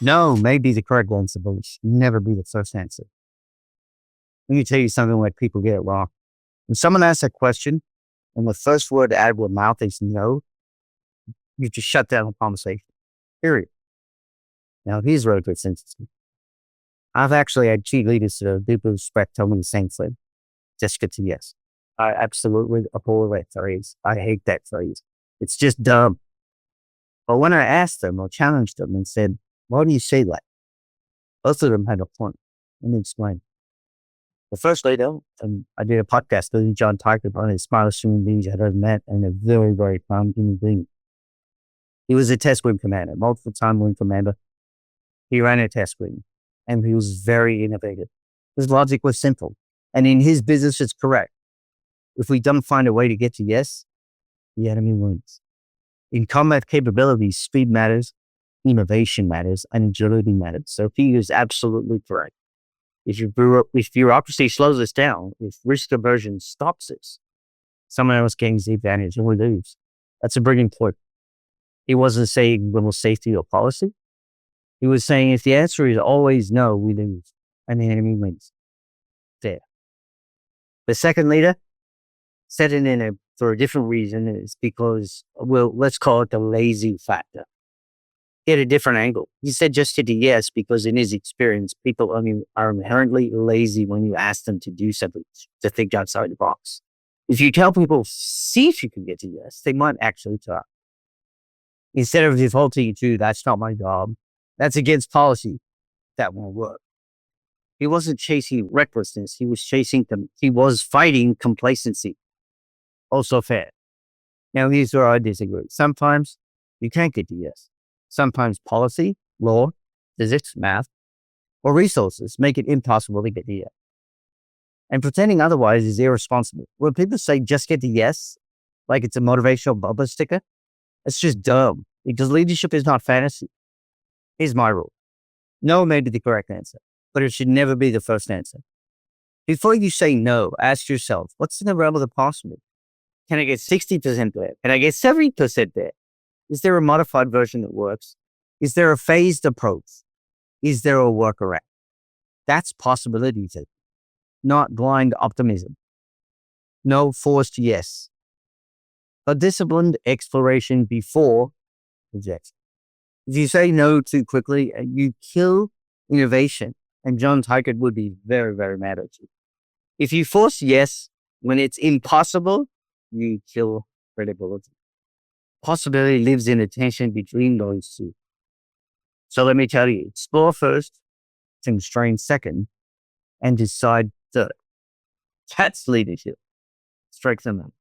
No may be the correct answer, but it should never be the first answer. Let me tell you something where people get it wrong. When someone asks a question and the first word out of their mouth is no, you just shut down the conversation. Period. Now, here's really good sense. I've actually had cheerleaders that are deeply respect tell me the same thing. Just get to yes. I absolutely abhor that phrase. I hate that phrase. It's just dumb. But when I asked them or challenged them and said, why do you say that? Both of them had a point. Let me explain. The first leader, and I did a podcast with John Tiger, one of the smartest human beings I'd ever met, and a very, very calm human being. He was a test wing commander, multiple time wing commander. He ran a test wing, and he was very innovative. His logic was simple, and in his business, it's correct. If we don't find a way to get to yes, the enemy wins. In combat capabilities, speed matters, innovation matters, and agility matters. So he is absolutely correct. If bureaucracy slows us down, if risk aversion stops us, someone else gains the advantage and we lose. That's a brilliant point. He wasn't saying little safety or policy. He was saying if the answer is always no, we lose and the enemy wins. There. The second leader said it for a different reason is because, well, let's call it the lazy factor. He had a different angle. He said just hit a yes because in his experience, people are inherently lazy when you ask them to do something, to think outside the box. If you tell people, see if you can get to yes, they might actually try. Instead of defaulting to, that's not my job, that's against policy, that won't work. He wasn't chasing recklessness. He was fighting complacency. Also fair. Now, here's where I disagree. Sometimes you can't get to yes. Sometimes policy, law, physics, math, or resources make it impossible to get to yes. And pretending otherwise is irresponsible. When people say just get to yes, like it's a motivational bumper sticker, it's just dumb because leadership is not fantasy. Here's my rule. No may be the correct answer, but it should never be the first answer. Before you say no, ask yourself, what's in the realm of the possible? Can I get 60% there? Can I get 70% there? Is there a modified version that works? Is there a phased approach? Is there a workaround? That's possibilities, not blind optimism. No forced yes. A disciplined exploration before rejection. If you say no too quickly, you kill innovation. And John Tiger would be very, very mad at you. If you force yes when it's impossible, you kill credibility. Possibility lives in the tension between those two. So let me tell you, explore first, constrain second, and decide third. That's leadership. Strike them out.